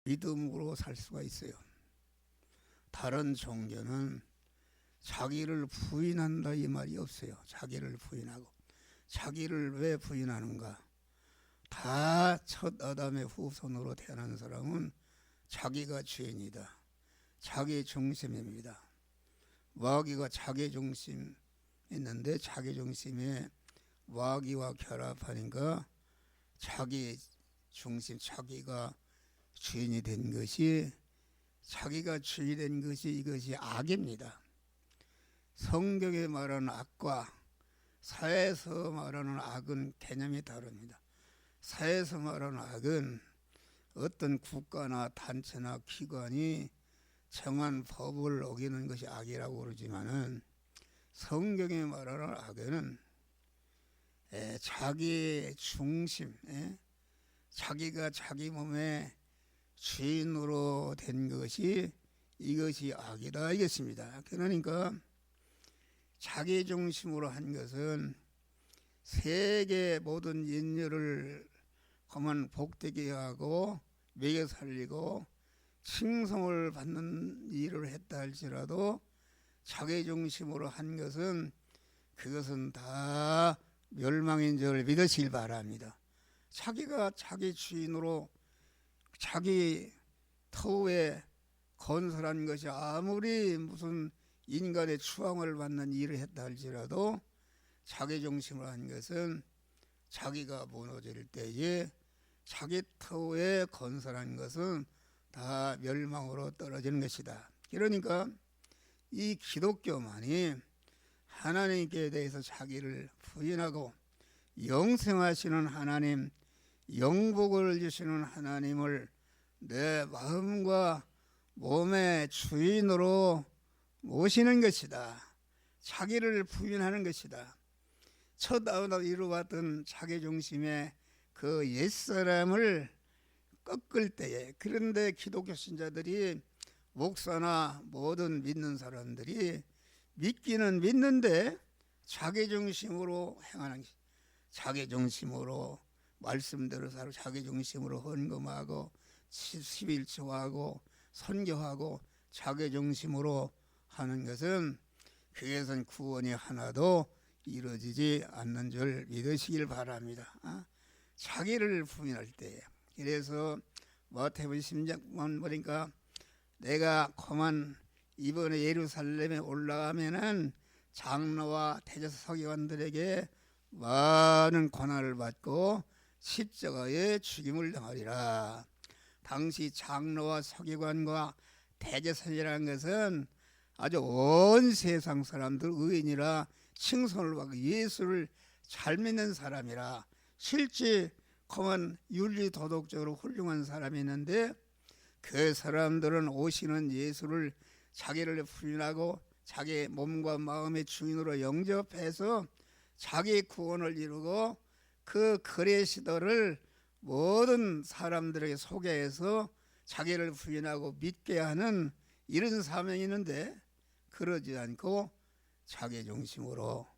믿음으로 살 수가 있어요. 다른 종교는 자기를 부인한다 이 말이 없어요. 자기를 부인하고. 자기를 왜 부인하는가? 다 첫 아담의 후손으로 태어난 사람은 자기가 주인이다. 자기 중심입니다. 마귀가 자기 중심 있는데 자기 중심에 마귀와 결합하니까 자기 중심, 자기가 주인이 된 것이, 자기가 주인이 된 것이 이것이 악입니다. 성경에 말하는 악과 사회에서 말하는 악은 개념이 다릅니다. 사회에서 말하는 악은 어떤 국가나 단체나 기관이 정한 법을 어기는 것이 악이라고 그러지만은, 성경에 말하는 악은 자기 중심, 자기가 자기 몸의 주인으로 된 것이, 이것이 악이다 이것입니다. 그러니까 자기 중심으로 한 것은 세계 모든 인류를 그만 복되게 하고 먹여 살리고 칭송을 받는 일을 했다 할지라도 자기 중심으로 한 것은 그것은 다 멸망인 줄 믿으시길 바랍니다. 자기가 자기 주인으로 자기 터에 건설한 것이 아무리 무슨 인간의 추앙을 받는 일을 했다 할지라도 자기 중심으로 한 것은 자기가 무너질 때에 자기 터에 건설한 것은 다 멸망으로 떨어지는 것이다. 그러니까 이 기독교만이 하나님께 대해서 자기를 부인하고 영생하시는 하나님, 영복을 주시는 하나님을 내 마음과 몸의 주인으로 모시는 것이다. 자기를 부인하는 것이다. 첫 아담 이루어왔던 자기 중심의 그 옛사람을 꺾을 때에, 그런데 기독교 신자들이, 목사나 모든 믿는 사람들이 믿기는 믿는데 자기 중심으로 행하는, 자기 중심으로 말씀대로 살고 자기 중심으로 헌금하고 11조하고 선교하고 자기 중심으로 하는 것은, 그것은 구원이 하나도 이루어지지 않는 줄 믿으시길 바랍니다. 자기를 부인할 때에. 그래서 마태복음 16장 보니까 내가 그만 이번에 예루살렘에 올라가면은 장로와 대제사 서기관들에게 많은 고난을 받고 십자가에 죽임을 당하리라. 당시 장로와 서기관과 대제사장이라는 것은 아주 온 세상 사람들 의인이라 칭송을 받고 예수를 잘 믿는 사람이라, 실제 그만 윤리 도덕적으로 훌륭한 사람이 있는데, 그 사람들은 오시는 예수를 자기를 부인하고 자기 몸과 마음의 주인으로 영접해서 자기 구원을 이루고 그 그리스도를 모든 사람들에게 소개해서 자기를 부인하고 믿게 하는 이런 사명이 있는데, 그러지 않고 자기 중심으로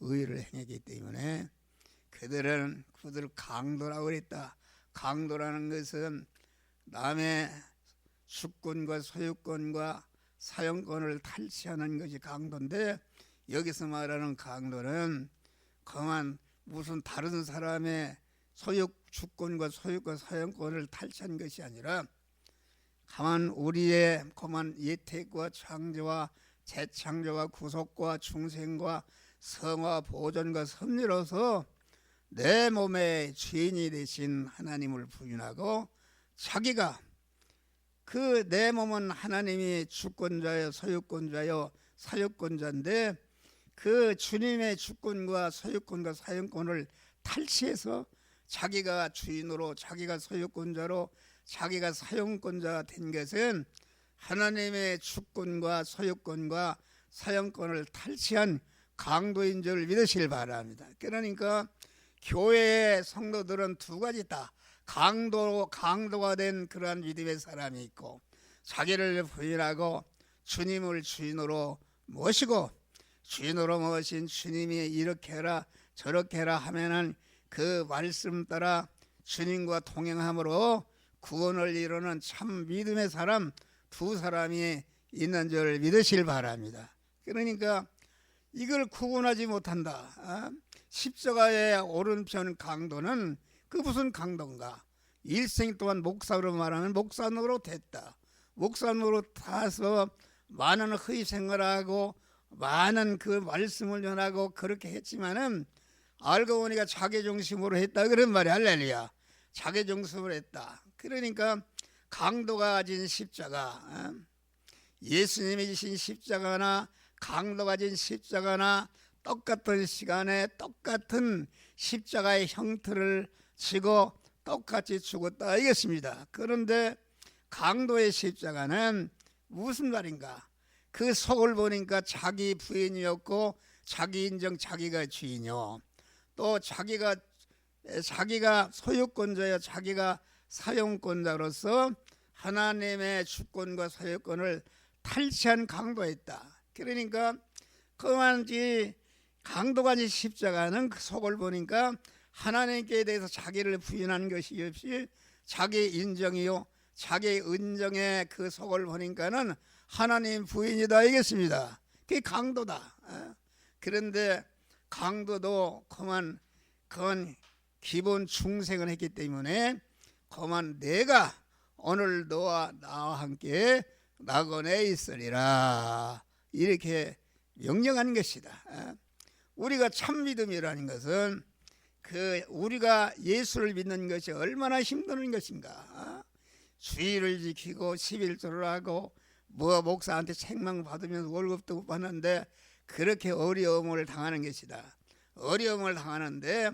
의를 행했기 때문에 그들을 강도라고 그랬다. 강도라는 것은 남의 주권과 소유권과 사용권을 탈취하는 것이 강도인데, 여기서 말하는 강도는 그만 무슨 다른 사람의 주권과 소유권, 사용권을 탈취한 것이 아니라 가만 우리의 그만 예택과 창조와 재창조와 구속과 중생과 성화 보존과 섭리로서 내 몸의 주인이 되신 하나님을 부인하고, 자기가 그 내 몸은 하나님이 주권자요 소유권자요 사유권자인데 그 주님의 주권과 소유권과 사용권을 탈취해서 자기가 주인으로, 자기가 소유권자로, 자기가 사용권자가 된 것은 하나님의 주권과 소유권과 사용권을 탈취한 강도인 줄 믿으시길 바랍니다. 그러니까 교회의 성도들은 두 가지 있다. 강도가 된 그러한 믿음의 사람이 있고, 자기를 부인하고 주님을 주인으로 모시고, 주인으로 모신 주님이 이렇게 해라 저렇게 해라 하면은 그 말씀 따라 주님과 동행함으로 구원을 이루는 참 믿음의 사람 두 사람이 있는 줄 믿으실 바랍니다. 그러니까 이걸 구분하지 못한다. 십자가의 오른편 강도는 그 무슨 강도인가? 일생 동안 목사로 말하면 목사 노릇했다. 목사 노릇해서 많은 희생을 하고 많은 그 말씀을 전하고 그렇게 했지만은 알고 보니까 자기중심으로 했다 그런 말이 할렐루야. 자기중심으로 했다. 그러니까 강도가 가진 십자가, 예수님이 지신 십자가나 강도가 진 십자가나 똑같은 시간에 똑같은 십자가의 형태를 지고 똑같이 죽었다 이겠습니다. 그런데 강도의 십자가는 무슨 말인가? 그 속을 보니까 자기 부인이었고 자기 인정 자기가 주인이요, 또 자기가 소유권자여 자기가 사용권자로서 하나님의 주권과 소유권을 탈취한 강도였다. 그러니까 그만지 강도가 진 십자가는 그 속을 보니까 하나님께 대해서 자기를 부인한 것이 없이 자기 인정이요 자기 은정의 그 속을 보니까는 하나님 부인이다 이겠습니다. 그게 강도다. 그런데 강도도 그건 기본 충생을 했기 때문에 그만 내가 오늘 너와 나와 함께 낙원에 있으리라 이렇게 명령한 것이다. 우리가 참 믿음이라는 것은 우리가 예수를 믿는 것이 얼마나 힘든 것인가. 주의를 지키고 11조를 하고 목사한테 책망 받으면서 월급도 못 받는데 그렇게 어려움을 당하는 것이다. 어려움을 당하는데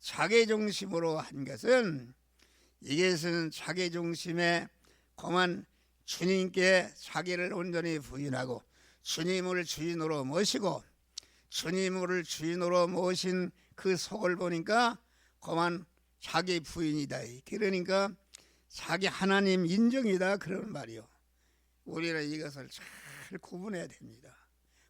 자기중심으로 한 것은 이것은 자기중심에 그만 주님께 자기를 온전히 부인하고 주님을 주인으로 모시고 주님을 주인으로 모신 그 속을 보니까 그만 자기 부인이다. 그러니까 자기 하나님 인정이다 그런 말이요. 우리는 이것을 잘 구분해야 됩니다.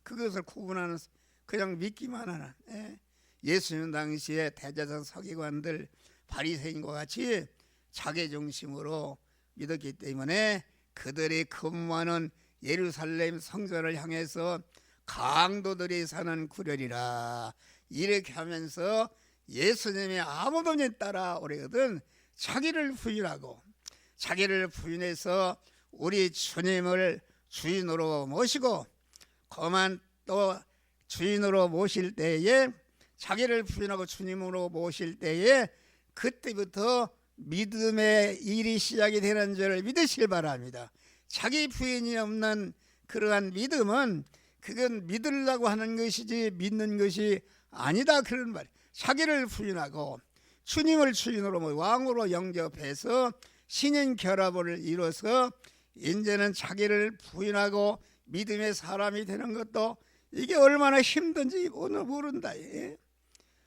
그것을 구분하는 그냥 믿기만 하는 예수님 당시에 대제사장 서기관들 바리새인과 같이 자기중심으로 믿었기 때문에 그들이 근무하는 예루살렘 성전을 향해서 강도들이 사는 구렬이라 이렇게 하면서 예수님이 아무도 안 따라오려거든 자기를 부인하고 자기를 부인해서 우리 주님을 주인으로 모시고 그만 또 주인으로 모실 때에 자기를 부인하고 주님으로 모실 때에 그때부터 믿음의 일이 시작이 되는 줄 믿으실 바랍니다. 자기 부인이 없는 그러한 믿음은 그건 믿으려고 하는 것이지 믿는 것이 아니다 그런 말. 자기를 부인하고 주님을 주인으로 왕으로 영접해서 신인 결합을 이뤄서 이제는 자기를 부인하고 믿음의 사람이 되는 것도 이게 얼마나 힘든지 오늘 모른다.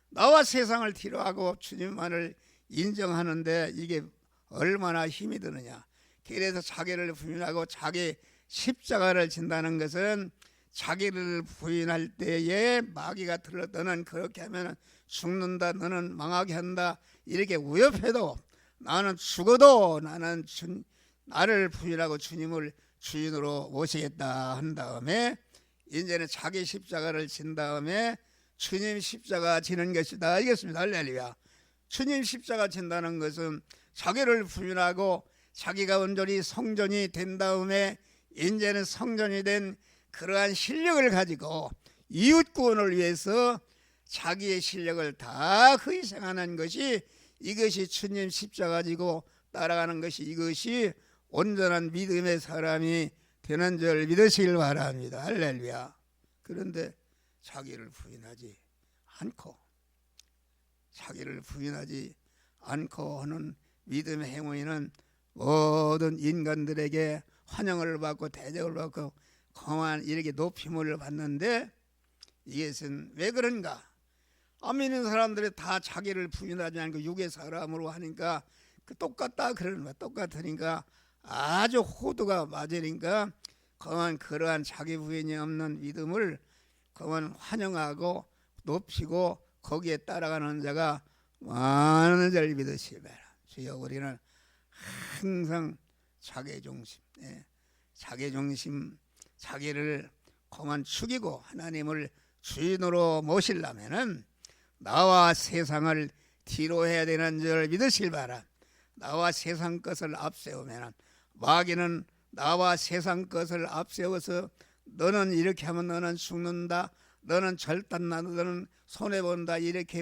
나와 세상을 뒤로하고 주님만을 인정하는데 이게 얼마나 힘이 드느냐. 그래서 자기를 부인하고 자기 십자가를 진다는 것은 자기를 부인할 때에 마귀가 들었더는 그렇게 하면 죽는다, 너는 망하게 한다 이렇게 위협해도 나는 죽어도 나를 부인하고 주님을 주인으로 모시겠다 한 다음에 이제는 자기 십자가를 진 다음에 주님 십자가 지는 것이다 알겠습니다. 할렐루야. 주님 십자가 진다는 것은 자기를 부인하고 자기가 온전히 성전이 된 다음에 이제는 성전이 된 그러한 실력을 가지고 이웃 구원을 위해서 자기의 실력을 다 희생하는 것이 이것이 주님 십자가 지고 따라가는 것이 이것이 온전한 믿음의 사람이 되는 줄 믿으시길 바랍니다. 할렐루야. 그런데 자기를 부인하지 않고 하는 믿음의 행위는 모든 인간들에게 환영을 받고 대접을 받고 그만 이렇게 높임을 받는데 이것은 왜 그런가? 안 믿는 사람들이 다 자기를 부인하지 않고 육의 사람으로 하니까 똑같다 그러는 거야. 똑같으니까 아주 호두가 맞으니까 그만 그러한 자기 부인이 없는 믿음을 그만 환영하고 높이고 거기에 따라가는 자가 많은 줄 믿으시기 바랍니다. 주여 우리는 항상 자기중심, 자기중심, 자기를 그만 죽이고 하나님을 주인으로 모시려면은 나와 세상을 뒤로 해야 되는 줄 믿으실 바라. 나와 세상 것을 앞세우면은 마귀는 나와 세상 것을 앞세워서 너는 이렇게 하면 너는 죽는다, 너는 절단나, 너는 손해본다, 이렇게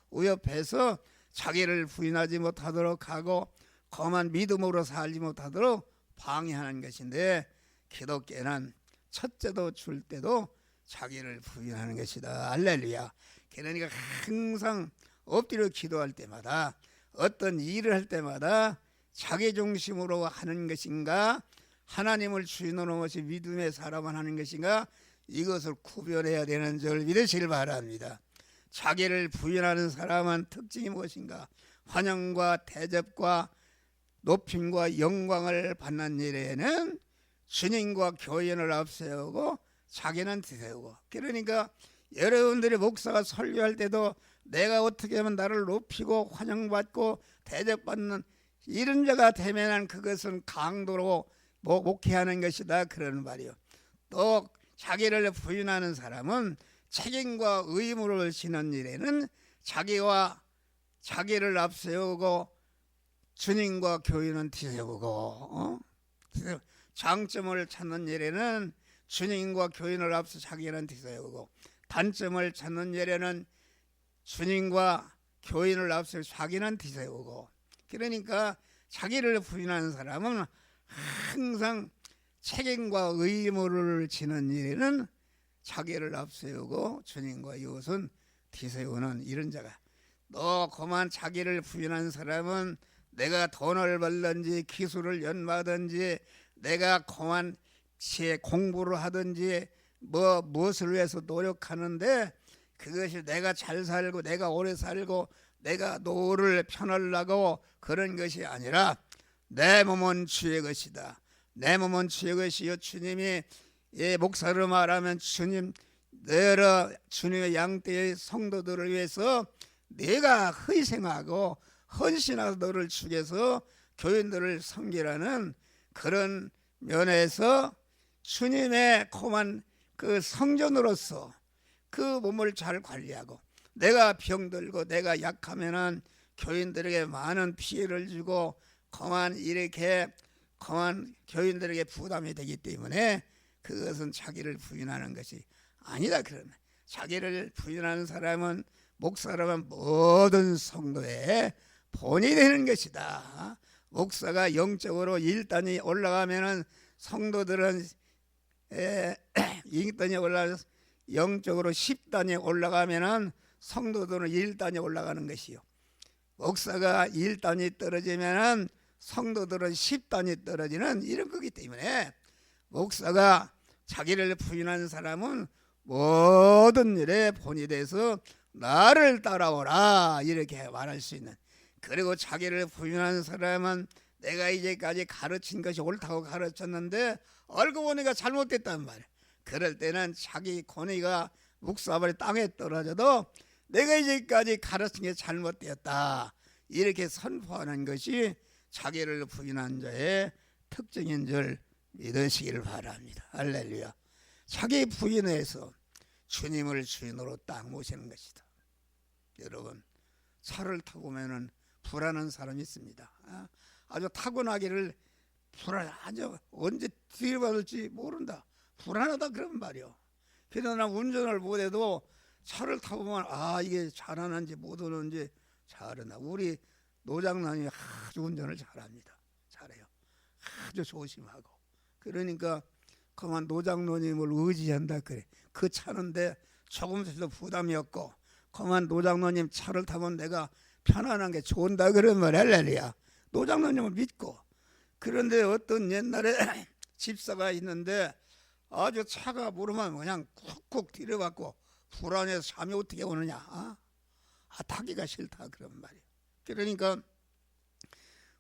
우협해서 자기를 부인하지 못하도록 하고 거만 믿음으로 살지 못하도록 방해하는 것인데, 기독교는 첫째도 줄 때도 자기를 부인하는 것이다. 할렐루야. 그러니까 항상 엎드려 기도할 때마다, 어떤 일을 할 때마다 자기 중심으로 하는 것인가, 하나님을 주인으로 모시 믿음의 사람만 하는 것인가, 이것을 구별해야 되는 줄 믿으시길 바랍니다. 자기를 부인하는 사람은 특징이 무엇인가? 환영과 대접과 높임과 영광을 받는 일에는 주님과 교인을 앞세우고 자기는 뒤세우고. 그러니까 여러분들이 목사가 설교할 때도 내가 어떻게 하면 나를 높이고 환영받고 대접받는 이런 자가 되면은 그것은 강도로 목회하는 것이다, 그런 말이요. 또 자기를 부인하는 사람은 책임과 의무를 지는 일에는 자기를 앞세우고 주님과 교인은 뒤세우고, 장점을 찾는 일에는 주님과 교인을 앞서 자기는 뒤세우고, 단점을 찾는 일에는 주님과 교인을 앞서 자기는 뒤세우고. 그러니까 자기를 부인하는 사람은 항상 책임과 의무를 지는 일에는 자기를 앞세우고 주님과 이웃은 뒤세우는 이런 자가. 너 그만 자기를 부인하는 사람은 내가 돈을 벌든지 기술을 연마하든지 내가 그만 공부를 하든지 무엇을 위해서 노력하는데, 그것이 내가 잘 살고 내가 오래 살고 내가 노를 편하려고 그런 것이 아니라 내 몸은 주의 것이다. 내 몸은 주의 것이요. 주님이 목사로 말하면 너라 주님의 양떼의 성도들을 위해서 내가 희생하고 헌신하고 너를 죽여서 교인들을 섬기라는 그런 면에서 주님의 고만 그 성전으로서 그 몸을 잘 관리하고, 내가 병들고 내가 약하면은 교인들에게 많은 피해를 주고 이렇게 교인들에게 부담이 되기 때문에 그것은 자기를 부인하는 것이 아니다. 그러면 자기를 부인하는 사람은 목사라면 모든 성도의 본이 되는 것이다. 목사가 영적으로 1단이 올라가면은 성도들은 2단이 올라가서 영적으로 10단이 올라가면은 성도들은 1단이 올라가는 것이요. 목사가 1단이 떨어지면은 성도들은 10단이 떨어지는 이런 거기 때문에 목사가 자기를 부인하는 사람은 모든 일에 본이 돼서 나를 따라오라 이렇게 말할 수 있는. 그리고 자기를 부인하는 사람은 내가 이제까지 가르친 것이 옳다고 가르쳤는데 알고 보니까 잘못됐단 말이야. 그럴 때는 자기 권위가 묵사발이 땅에 떨어져도 내가 이제까지 가르친 게 잘못되었다 이렇게 선포하는 것이 자기를 부인한 자의 특징인 줄 믿으시기를 바랍니다. 할렐루야. 자기 부인해서 주님을 주인으로 딱 모시는 것이다. 여러분, 차를 타고 보면은 불안한 사람이 있습니다. 아주 타고나기를 아주 언제 뒤를 받을지 모른다. 불안하다 그런 말이요. 그러나 운전을 못해도 차를 타고 보면 이게 잘하는지 못하는지 잘하나. 우리 노장난이 아주 운전을 잘합니다. 잘해요. 아주 조심하고. 그러니까 그만 노장노님을 의지한다 그래. 그 차는데 조금씩도 부담이 없고 그만 노장노님 차를 타면 내가 편안한 게 좋은다 그런 말. 할렐루야. 노장노님을 믿고. 그런데 어떤 옛날에 집사가 있는데 아주 차가 모르면 그냥 쿡쿡 들여갖고 불안해서 잠이 어떻게 오느냐. 타기가 싫다 그런 말이에요. 그러니까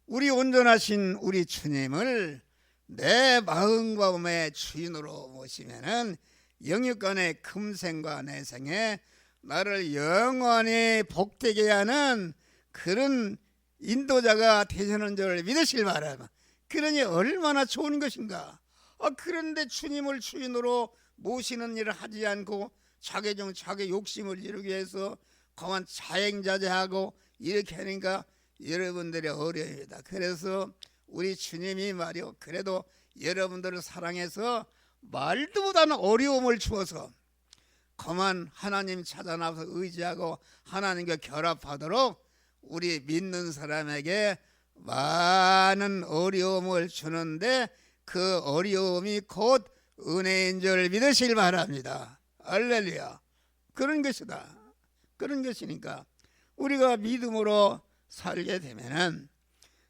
우리 온전하신 우리 주님을 내 마음과 몸의 주인으로 모시면은 영육간의 금생과 내생에 나를 영원히 복되게 하는 그런 인도자가 되시는 줄 믿으실 바랍니다. 그러니 얼마나 좋은 것인가. 그런데 주님을 주인으로 모시는 일을 하지 않고 자기 욕심을 이루기 위해서 그만 자행자제하고 이렇게 하니까 여러분들이 어려입니다. 그래서 우리 주님이 말이요, 그래도 여러분들을 사랑해서 말도 못하는 어려움을 주어서 그만 하나님 찾아 나와서 의지하고 하나님과 결합하도록 우리 믿는 사람에게 많은 어려움을 주는데 그 어려움이 곧 은혜인 줄 믿으실 바랍니다. 할렐루야. 그런 것이다. 그런 것이니까 우리가 믿음으로 살게 되면은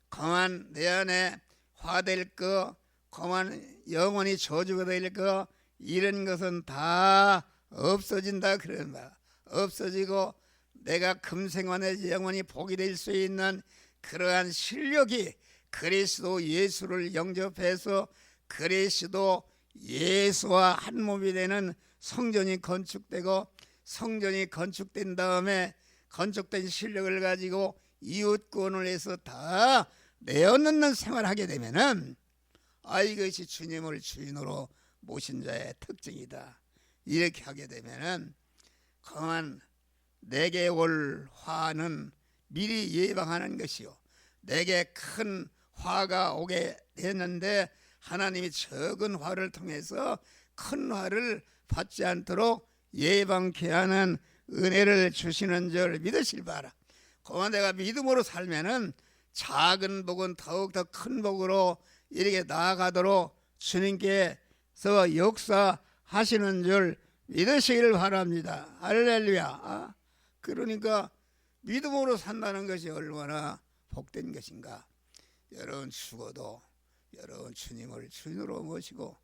그만 내 안에 화될 거, 그만 영원히 저주가 될 거, 이런 것은 다 없어진다 그런 말. 없어지고 내가 금생원에 영원히 복이 될 수 있는 그러한 실력이 그리스도 예수를 영접해서 그리스도 예수와 한 몸이 되는 성전이 건축되고, 성전이 건축된 다음에 건축된 실력을 가지고 이웃구원을 해서 다 내어놓는 생활하게 되면은 이것이 주님을 주인으로 모신 자의 특징이다. 이렇게 하게 되면은 그만 내게 올 화는 미리 예방하는 것이요, 내게 큰 화가 오게 됐는데 하나님이 적은 화를 통해서 큰 화를 받지 않도록 예방케 하는 은혜를 주시는 줄 믿으실 바라. 그만 내가 믿음으로 살면은 작은 복은 더욱더 큰 복으로 이렇게 나아가도록 주님께서 역사하시는 줄 믿으시길 바랍니다. 할렐루야. 그러니까 믿음으로 산다는 것이 얼마나 복된 것인가. 여러분 죽어도 여러분 주님을 주인으로 모시고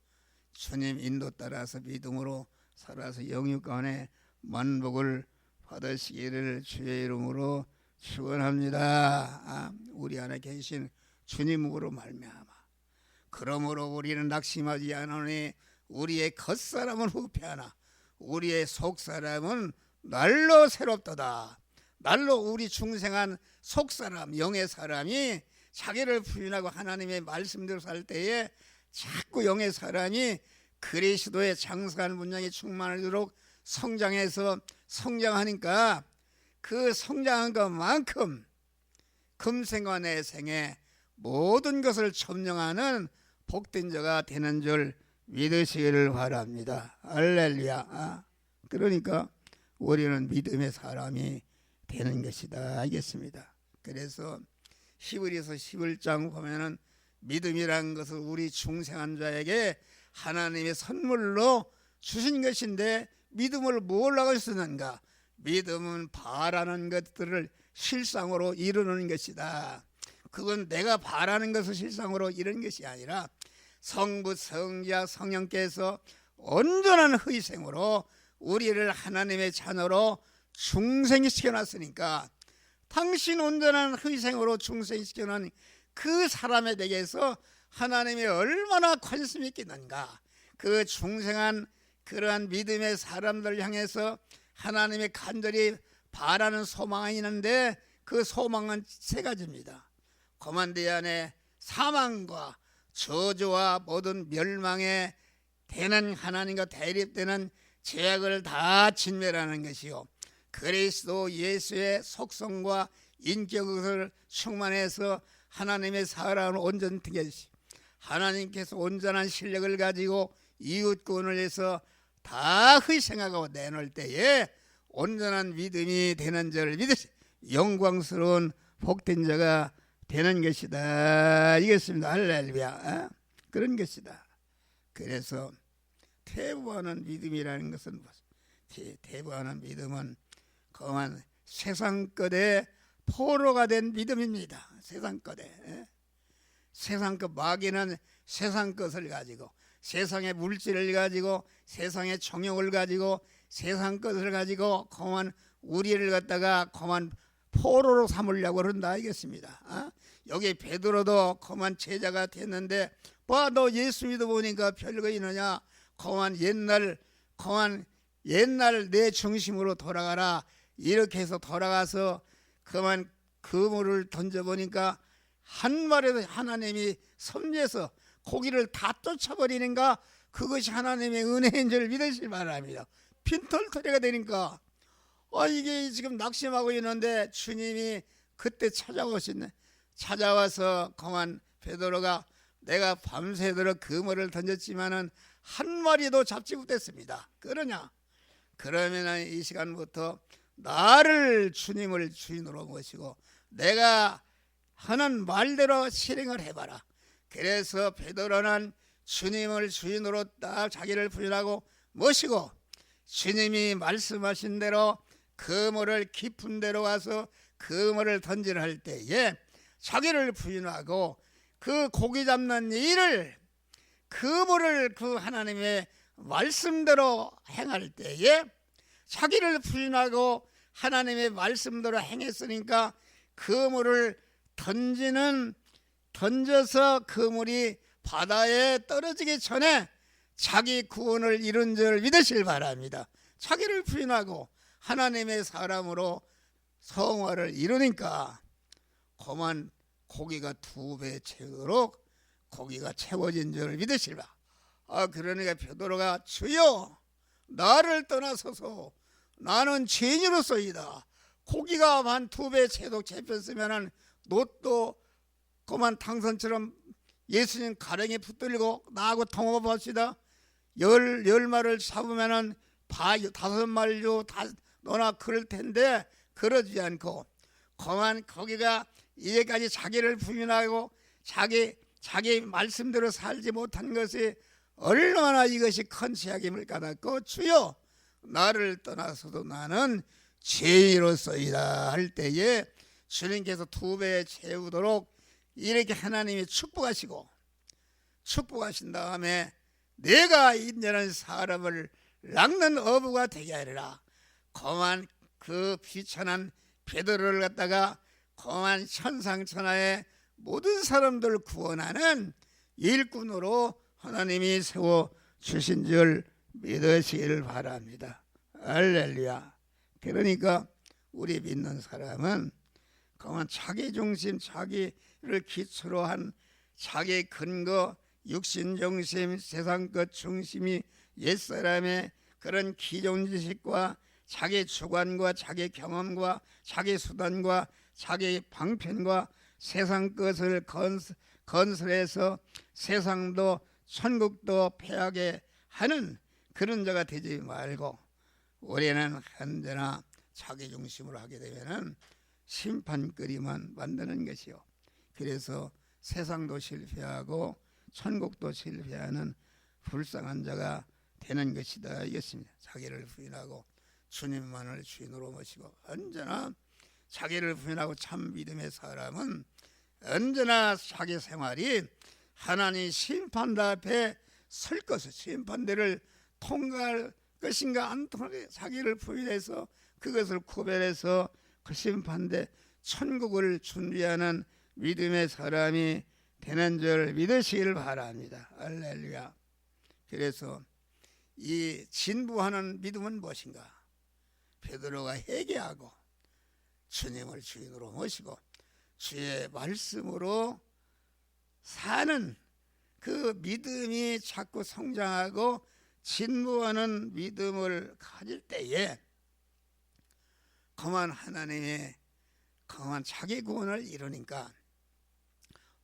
주님 인도 따라서 믿음으로 살아서 영육간에 만복을 받으시기를 주의 이름으로 축원합니다. 우리 안에 계신 주님으로 말미암아 그러므로 우리는 낙심하지 않으니 우리의 겉사람은 후패하나 우리의 속사람은 날로 새롭도다. 날로 우리 중생한 속사람, 영의 사람이 자기를 부인하고 하나님의 말씀대로 살 때에 자꾸 영의 사람이 그리스도의 장성한 분량이 충만하도록 성장해서 성장하니까 그 성장한 것만큼 금생과 내생에 모든 것을 점령하는 복된 자가 되는 줄 믿으시기를 바랍니다. 할렐루야. 그러니까 우리는 믿음의 사람이 되는 것이다. 알겠습니다. 그래서 히브리서 11장 보면은 믿음이라는 것을 우리 중생한 자에게 하나님의 선물로 주신 것인데 믿음을 뭘로 쓰는가? 믿음은 바라는 것들을 실상으로 이루는 것이다. 그건 내가 바라는 것을 실상으로 이루는 것이 아니라 성부, 성자, 성령께서 온전한 희생으로 우리를 하나님의 자녀로 중생시켜놨으니까 당신 온전한 희생으로 중생시켜놓은 그 사람에 대해서 하나님이 얼마나 관심이 있겠는가. 그 중생한 그러한 믿음의 사람들 향해서 하나님이 간절히 바라는 소망이 있는데 그 소망은 세 가지입니다. 그만 내 안에 사망과 저주와 모든 멸망에 되는 하나님과 대립되는 죄악을 다 진멸하는 것이요, 그리스도 예수의 속성과 인격을 충만해서 하나님의 사랑을 온전히 하시, 하나님께서 온전한 실력을 가지고 이웃구원을 해서 다 희생하고 내놓을 때에 온전한 믿음이 되는 자를 믿으시 영광스러운 복된 자가 되는 것이다. 이겠습니다. 할렐루야. 그런 것이다. 그래서 퇴보하는 믿음이라는 것은 퇴보하는 믿음은 그만 세상 것에 포로가 된 믿음입니다. 세상 것에. 세상 것 마귀는 세상 것을 가지고 세상의 물질을 가지고 세상의 정욕을 가지고 세상 것을 가지고 그만 우리를 갖다가 그만 포로로 삼으려고 그런다. 알겠습니다. 여기 베드로도 그만 제자가 됐는데 봐, 너 예수 믿어보니까 별거 있느냐. 그만 옛날 내 중심으로 돌아가라. 이렇게 해서 돌아가서 그만 그물을 던져보니까 한 마리도 하나님이 섭리해서 고기를 다 쫓아버리는가, 그것이 하나님의 은혜인 줄 믿으시기 바랍니다. 빈털터리가 되니까 이게 지금 낙심하고 있는데 주님이 그때 찾아오시네. 찾아와서 그만 베드로가 내가 밤새도록 그물을 던졌지만은 한 마리도 잡지 못했습니다. 그러냐? 그러면 이 시간부터 나를 주님을 주인으로 모시고 내가 하는 말대로 실행을 해봐라. 그래서 베드로는 주님을 주인으로 딱 자기를 부인하고 모시고 주님이 말씀하신 대로 그물을 깊은 데로 가서 그물을 던지려 할 때에 자기를 부인하고 그 고기 잡는 일을 그물을 그 하나님의 말씀대로 행할 때에 자기를 부인하고 하나님의 말씀대로 행했으니까 그물을 던져서 그물이 바다에 떨어지기 전에 자기 구원을 이룬 줄 믿으실 바랍니다. 자기를 부인하고 하나님의 사람으로 성화를 이루니까 그만 고기가 2배 채우도록 고기가 채워진 줄 믿으실 바. 그러니까 베드로가 주여 나를 떠나소서 나는 죄인으로소이다. 고기가 한 2배 채도 채웠으면은 놋도 그만 당선처럼 예수님 가랭이 붙들고 나하고 통업합시다. 10마리를 잡으면은 5마리로 다 너나 그럴 텐데 그러지 않고 그만 거기가 이제까지 자기를 부인하고 자기 말씀대로 살지 못한 것이 얼마나 이것이 큰 죄악임을 깨닫고 주여 나를 떠나서도 나는 죄인으로서이다 할 때에 주님께서 2배 채우도록 이렇게 하나님이 축복하신 다음에 내가 인자는 사람을 낚는 어부가 되게 하리라. 그만 그 비천한 베드로를 갖다가 그만 천상천하의 모든 사람들을 구원하는 일꾼으로 하나님이 세워주신 줄 믿으시기를 바랍니다. 할렐루야. 그러니까 우리 믿는 사람은 그만 자기중심, 자기를 기초로 한 자기 근거, 육신중심, 세상것 중심이 옛사람의 그런 기존지식과 자기 주관과 자기 경험과 자기 수단과 자기 방편과 세상 것을 건설해서 세상도 천국도 패하게 하는 그런 자가 되지 말고 우리는 언제나 자기 중심으로 하게 되면은 심판거리만 만드는 것이요. 그래서 세상도 실패하고 천국도 실패하는 불쌍한 자가 되는 것이다 이것입니다. 자기를 부인하고 주님만을 주인으로 모시고 언제나 자기를 부인하고 참 믿음의 사람은 언제나 자기 생활이 하나님 심판대 앞에 설 것을 심판대를 통과할 것인가 안 통하게 자기를 부인해서 그것을 구별해서 그 심판대 천국을 준비하는 믿음의 사람이 되는 줄 믿으시길 바랍니다. 할렐루야. 그래서 이 진부하는 믿음은 무엇인가? 베드로가 회개하고 주님을 주인으로 모시고 주의 말씀으로 사는 그 믿음이 자꾸 성장하고 진부하는 믿음을 가질 때에 그만 하나님의 그만 자기 구원을 이루니까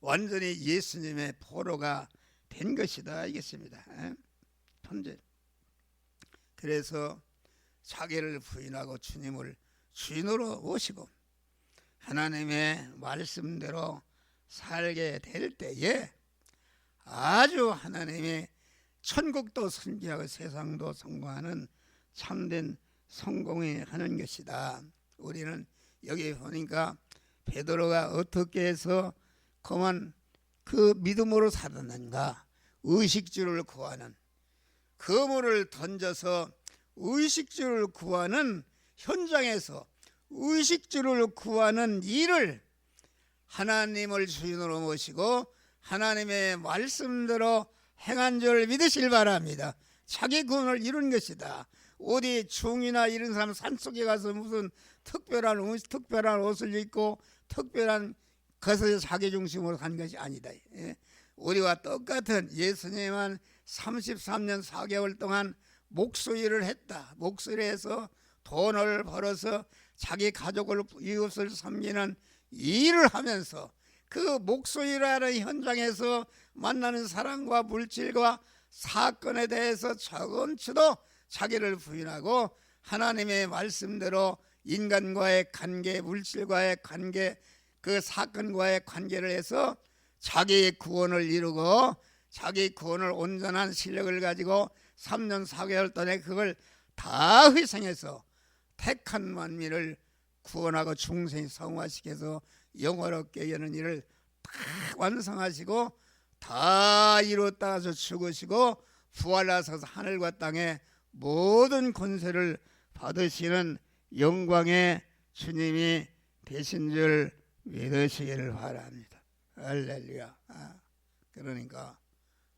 완전히 예수님의 포로가 된 것이다 이겠습니다. 현재 그래서 자기를 부인하고 주님을 주인으로 모시고 하나님의 말씀대로 살게 될 때에 아주 하나님의 천국도 선기하고 세상도 성공하는 참된 성공이 하는 것이다. 우리는 여기 보니까 베드로가 어떻게 해서 그만 그 믿음으로 살았는가? 의식주를 구하는 그물을 던져서 의식주를 구하는 현장에서 의식주를 구하는 일을 하나님을 주인으로 모시고 하나님의 말씀대로 행한 줄 믿으실 바랍니다. 자기 구원을 이룬 것이다. 어디 중이나 이런 사람 산속에 가서 무슨 특별한 옷을 입고 특별한 것을 자기 중심으로 간 것이 아니다. 예. 우리와 똑같은 예수님은 33년 4개월 동안 목수일을 했다. 목수를 해서 돈을 벌어서 자기 가족을 이웃을 섬기는 일을 하면서 그 목수일하는 현장에서 만나는 사람과 물질과 사건에 대해서 조금치도 자기를 부인하고 하나님의 말씀대로 인간과의 관계, 물질과의 관계, 그 사건과의 관계를 해서 자기의 구원을 이루고 자기 구원을 온전한 실력을 가지고 3년 4개월 동안에 그걸 다 희생해서 택한 만민을 구원하고 중생히 성화시켜서 영원롭게 여는 일을 다 완성하시고 다 이루었다 하셔 죽으시고 부활하셔서 하늘과 땅에 모든 권세를 받으시는 영광의 주님이 되신 줄 믿으시기를 바랍니다. 할렐루야. 그러니까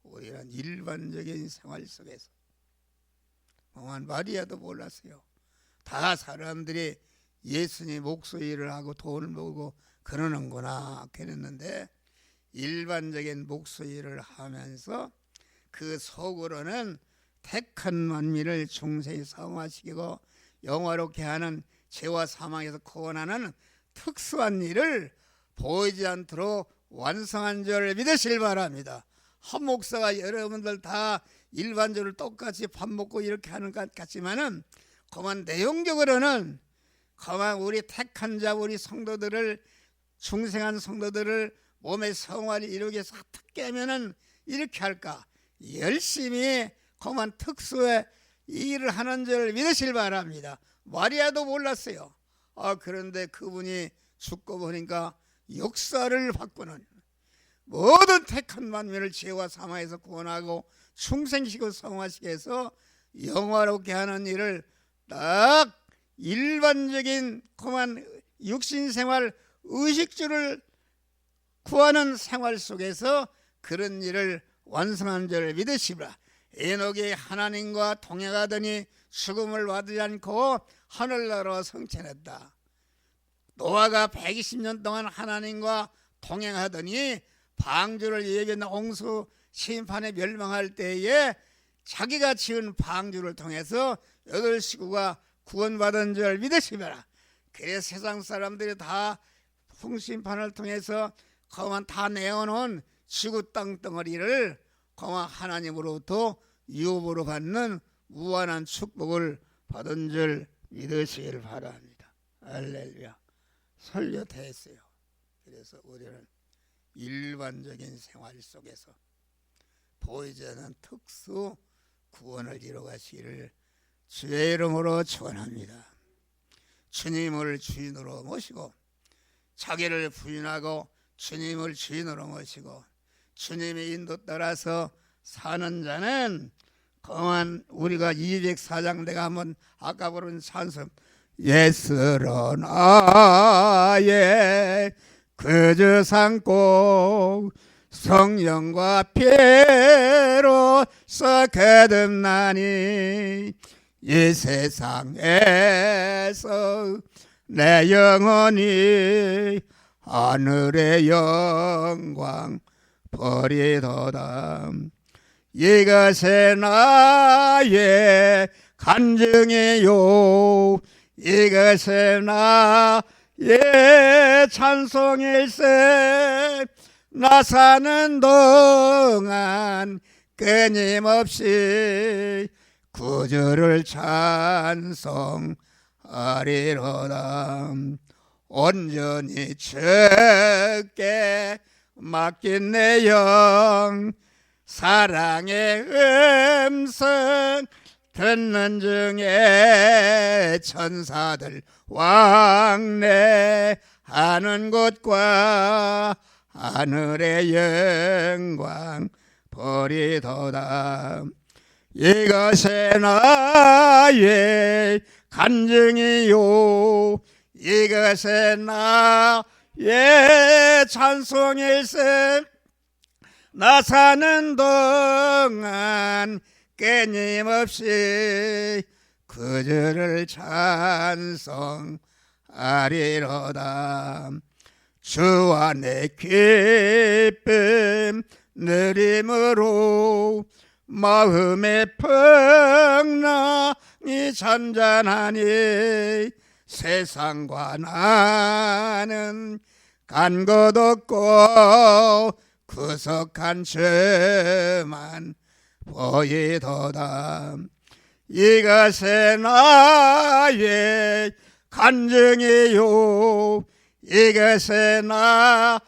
우리는 일반적인 생활 속에서 마리아도 몰랐어요. 다 사람들이 예수님 목소리를 하고 돈을 모으고 그러는구나 그랬는데 일반적인 목소리를 하면서 그 속으로는 택한 만민을 중생히 성화시키고 영화롭게 하는 죄와 사망에서 구원하는 특수한 일을 보이지 않도록 완성한 줄 믿으실 바랍니다. 한 목사가 여러분들 다 일반적으로 똑같이 밥 먹고 이렇게 하는 것 같지만은 그만 내용적으로는 그만 우리 택한 자 우리 성도들을 중생한 성도들을 몸의 성화를 이루기 위해서 어떻게 하면은 이렇게 할까 열심히 그만 특수의 일을 하는 줄 믿으실 바랍니다. 마리아도 몰랐어요. 그런데 그분이 죽고 보니까 역사를 바꾸는 모든 택한 만민을 죄와 사망에서 구원하고 충생시키고 성화시켜 해서 영화롭게 하는 일을 딱 일반적인 그만 육신생활 의식주를 구하는 생활 속에서 그런 일을 완성한 줄 믿으시라. 에녹이 하나님과 동행하더니 죽음을 받지 않고 하늘나라로 성천했다. 노아가 120년 동안 하나님과 동행하더니 방주를 예비한 홍수 심판에 멸망할 때에 자기가 지은 방주를 통해서 8식구가 구원받은 줄 믿으시라. 그래서 세상 사람들이 다 홍심판을 통해서 그만 다 내어놓은 지구 땅덩어리를 그만 하나님으로부터 유업으로 받는 무한한 축복을 받은 줄 믿으시길 바랍니다. 할렐루야. 설교 됐어요. 그래서 우리는 일반적인 생활 속에서 보이지 않는 특수 구원을 이루가시기를 주의 이름으로 축원합니다. 주님을 주인으로 모시고 자기를 부인하고 주님을 주인으로 모시고 주님의 인도 따라서 사는 자는 그만 우리가 204장 내가 한번 아까 부른 찬송 예스러 나의 그저 삼고 성령과 피로써 거듭나니 이 세상에서 내 영혼이 하늘의 영광 버리도다. 이것이 나의 간증이요 이것이 나의 찬송일세. 나 사는 동안 끊임없이 구주를 찬송하리로다. 온전히 주께 맡긴 내 영 사랑의 음성 듣는 중에 천사들 왕래하는 곳과 하늘의 영광 버리도다. 이것이 나의 간증이요 이것이 나의 찬송일세. 나 사는 동안 끊임없이 그저를 찬송하리로다. 주 안에 기쁨 누림으로 마음의 풍랑이 잔잔하니 세상과 나는 간 것 없고 구속한 죄만 보이도다. 이것이 나의 간증이요 이것이 나의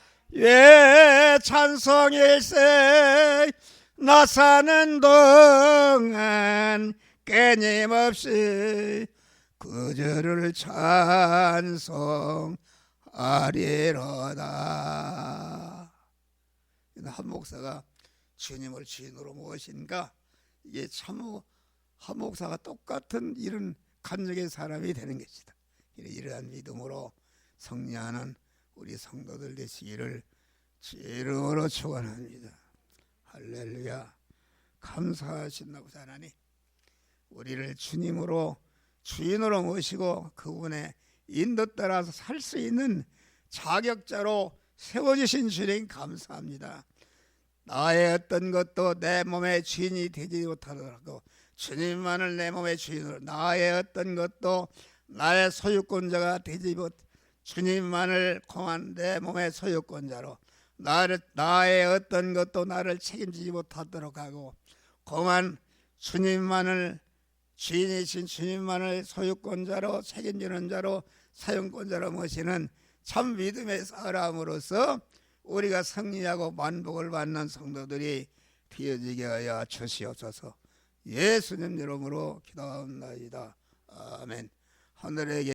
찬송일세. 나 사는 동안 끊임없이 그저를 찬송하리로다. 한 목사가 주님을 주인으로 모신가, 이게 참 한 목사가 똑같은 이런 간증의 사람이 되는 것이다. 이러한 믿음으로 승리하는 우리 성도들 되시기를 주이름으로 축원합니다. 할렐루야. 감사하신 아버지 하나님, 우리를 주님으로 주인으로 모시고 그분의 인도 따라서 살 수 있는 자격자로 세워주신 주님 감사합니다. 나의 어떤 것도 내 몸의 주인이 되지 못하더라도 주님만을 내 몸의 주인으로, 나의 어떤 것도 나의 소유권자가 되지 못, 주님만을 공한 내 몸의 소유권자로, 나의 어떤 것도 나를 책임지지 못하도록 하고 공한 주님만을 주인이신 주님만을 소유권자로, 책임지는 자로, 사용권자로 모시는 참 믿음의 사람으로서 우리가 승리하고 만복을 받는 성도들이 되어지게 하여 주시옵소서. 예수님 이름으로 기도합니다. 아멘. 하늘에